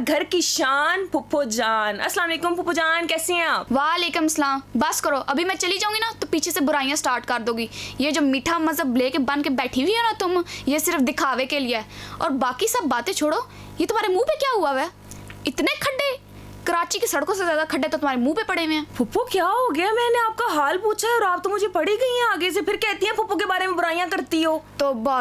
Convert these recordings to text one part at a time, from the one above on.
घर की शान फुप्पो जान। अस्सलाम वालेकुम फुप्पो जान, कैसी हैं आप? वालेकुम सलाम। बस करो, अभी मैं चली जाऊंगी ना तो पीछे से बुराइयां स्टार्ट कर दोगी। ये जो मीठा मजहब लेके बन के बैठी हुई है ना तुम, ये सिर्फ दिखावे के लिए है। और बाकी सब बातें छोड़ो, ये तुम्हारे मुंह पे क्या हुआ है? इतने खड्डे, कराची की सड़कों से ज्यादा खड्डे तो तुम्हारे मुंह पे पड़े हुए हैं। फुप्पो क्या हो गया? मैंने आपका हाल पूछा है और आप तो मुझे पड़ी गई हैं आगे से, फिर कहती हैं फुप्पो के बारे में बुराइयां करती हो। तौबा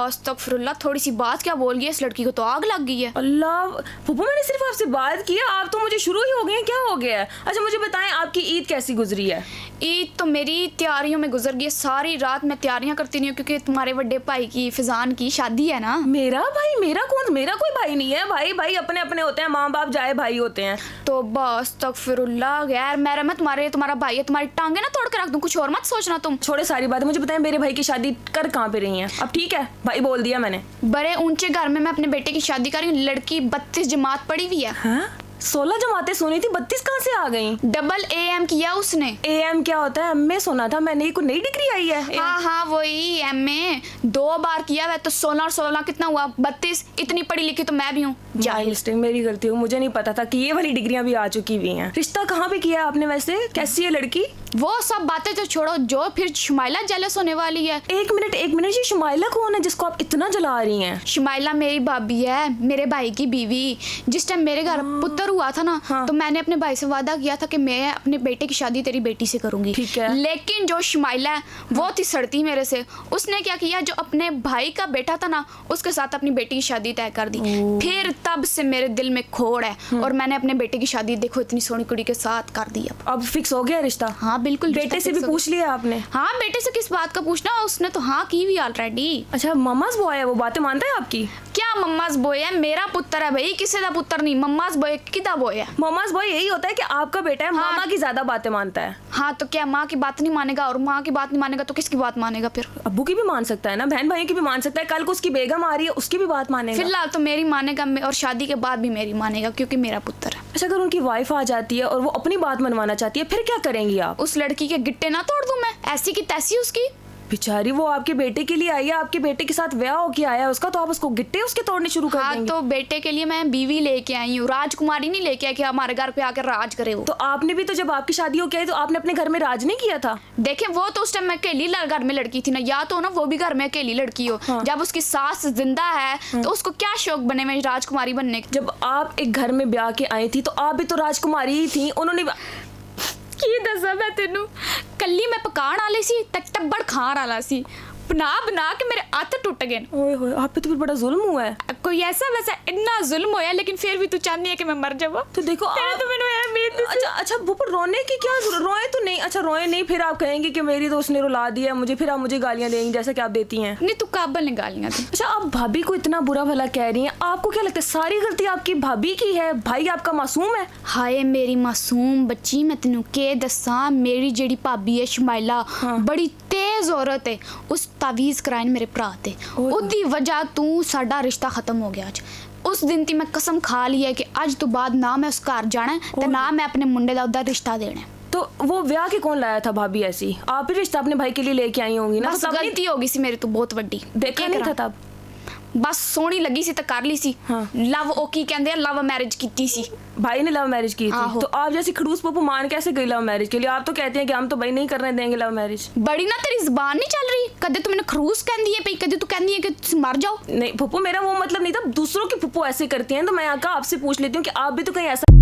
अस्तगफिरुल्लाह, थोड़ी सी बात क्या बोल गई, इस लड़की को तो आग लग गई है। अल्लाह फुप्पो, मैंने सिर्फ आपसे बात की है, आप तो मुझे शुरू ही हो गए हैं, क्या हो गया है? अच्छा मुझे बताएं, आपकी ईद कैसी गुजरी है? ईद तो मेरी तैयारियों में गुजर गई है। सारी रात मैं तैयारियां करती नहीं हूँ क्योंकि तुम्हारे बड़े भाई की, फिजान की शादी है ना। मेरा भाई? मेरा कौन? मेरा कोई भाई नहीं है। भाई भाई अपने अपने होते हैं, माँ बाप जाए भाई होते हैं। तौबा अस्तगफिरुल्लाह, यार मेरा मैं तुम्हारा भाई है, तुम्हारी टांगे ना तोड़ के रख दूं, कुछ और मत सोचना तुम। छोड़े सारी बातें, मुझे बताएं मेरे भाई की शादी कर कहाँ पे रही है? अब ठीक है, भाई बोल दिया मैंने। बड़े ऊंचे घर में मैं अपने बेटे की शादी कर रही हूँ। लड़की 32 जमात पड़ी हुई है। हाँ? 16 जमातें सुनी थी, 32 कहाँ से आ गई? डबल AM किया उसने। AM क्या होता है? एमए सुना था मैंने, कोई नई डिग्री आई है। हाँ वही MA 2 बार किया है तो 16 और 16 कितना हुआ? 32। इतनी पढ़ी लिखी तो मैं भी हूँ। मिस्टेक, मेरी गलती हो, मुझे नहीं पता था कि ये वाली डिग्रियां भी आ चुकी हुई हैं। रिश्ता कहाँ पे किया आपने वैसे? कैसी है लड़की? वो सब बातें तो छोड़ो, जो फिर शुमाइला जेलस होने वाली है। एक मिनट, ये शुमाइला कौन है जिसको आप इतना जला रही हैं? शुमाइला मेरी भाभी है, मेरे भाई की बीवी। जिस टाइम मेरे घर पुत्र हुआ था ना, तो मैंने अपने भाई से वादा किया था कि मैं अपने बेटे की शादी तेरी बेटी से करूंगी। ठीक है। लेकिन जो शुमाइला है वो थी सड़ती मेरे से। उसने क्या किया, जो अपने भाई का बेटा था ना, उसके साथ अपनी बेटी की शादी तय कर दी। फिर तब से मेरे दिल में खोड़ है और मैंने अपने बेटे की शादी देखो इतनी सोनी कुड़ी के साथ कर दी। अब फिक्स हो गया रिश्ता? हाँ बिल्कुल। बेटे से भी पूछ लिया आपने? हाँ, बेटे से किस बात का पूछना, उसने तो हाँ की भी ऑलरेडी। अच्छा, मम्माज बॉय है, वो बातें मानता है आपकी? क्या मम्माज बॉय है? मेरा पुत्र है भाई, किसी का पुत्र नहीं। मम्माज बॉय किदा बॉय है? मम्माज बॉय यही होता है कि आपका बेटा है, हाँ। मामा की ज्यादा बातें मानता है। हाँ तो क्या माँ की बात नहीं मानेगा? और माँ की बात नहीं मानेगा तो किसकी बात मानेगा फिर? अब्बू की भी मान सकता है ना, बहन भाइयों की भी मान सकता है। कल को उसकी बेगम आ रही है, उसकी भी बात मानेगा। फिलहाल तो मेरी मानेगा और शादी के बाद भी मेरी मानेगा क्योंकि मेरा पुत्र है। अच्छा, अगर उनकी वाइफ आ जाती है और वो अपनी बात मनवाना चाहती है, फिर क्या करेंगी आप? उस लड़की के गिट्टे ना तोड़ दूं मैं, ऐसी की तैसी उसकी। बेचारी, वो आपके बेटे के लिए आई है, आपके बेटे के साथ ब्याह होके आया है उसका, तो आप उसको गिट्टे उसके तोड़ने शुरू कर देंगे? हाँ तो बेटे के लिए मैं बीवी लेके आई हूँ, राजकुमारी नहीं लेके आई कि हमारे घर पे आकर राज करे वो। तो आपने भी तो जब आपकी शादी होके आई तो आपने अपने घर में राज नहीं किया था? देखे, वो तो उस टाइम मैं अकेली घर में लड़की थी ना, या तो ना वो भी घर में अकेली लड़की हो। हाँ। जब उसकी सास जिंदा है तो उसको क्या शौक बने में राजकुमारी बनने के? जब आप एक घर में ब्याह के आई थी तो आप भी तो राजकुमारी ही थी। उन्होंने की दसा मैं तेनू, कल्ली मैं पकाण वाली सी ते टब्बड़ खाण वाला सी, बना के मेरे हाथ टूट गए। ओए होए, आप पे तो फिर बड़ा जुल्म हुआ है। कोई ऐसा वैसा इतना जुल्म होया, लेकिन फिर भी तू चाहनी है कि मैं मर जाऊँ? तो देखो तो मैंने अच्छा वो पर रोने की क्या जरूरत? रोए तो नहीं। अच्छा रोए नहीं, फिर आप कहेंगे कि मेरी तो उसने रुला दिया मुझे, फिर आप मुझे गालियां देंगी जैसा कि आप देती हैं। नहीं, तू काबल ने गालियां दी। अच्छा, आप भाभी को इतना बुरा भला कह रही हैं, आपको क्या लगता है सारी गलती आपकी भाभी की है? भाई आपका मासूम है। हाय मेरी मासूम बच्ची, मैं तेनू के दसा, मेरी जेड़ी भाभी है शुमाइला, बड़ी तेज औरत है। उस तावीज कराए मेरे भरा ते, उदी वजह तू साडा रिश्ता खत्म हो गया। आज उस दिन ती मैं कसम खा ली है कि आज तो बाद ना मैं उस घर जाना है ते ना मैं अपने मुंडे दा उधर रिश्ता देना है। तो वो ब्याह के कौन लाया था भाभी? ऐसी आप ही रिश्ता अपने भाई के लिए लेके आई होंगी ना? बस गलती होगी सी मेरी तो बहुत वड्डी। देखा नहीं था तब? बस सोहनी लगी सी तो कर ली सी। हाँ। लव ओ की कहंदे आ, लव मैरिज कीती सी। भाई ने लव मैरिज की थी? तो आप जैसी खड़ूस पप्पू मान कैसे गई लव मैरिज के लिए? आप तो कहते हैं कि हम तो भाई नहीं करने देंगे लव मैरिज। बड़ी ना तेरी जुबान नहीं चल रही, कदे तू मैंने खरूस कहंदी है पे, कदे तू कहंदी है कि तुम मर जाओ। नहीं पप्पू, मेरा वो मतलब नहीं था। दूसरों की पप्पू ऐसे करती हैं तो मैं आकर आपसे पूछ लेती हूँ कि आप भी तो कहीं ऐसा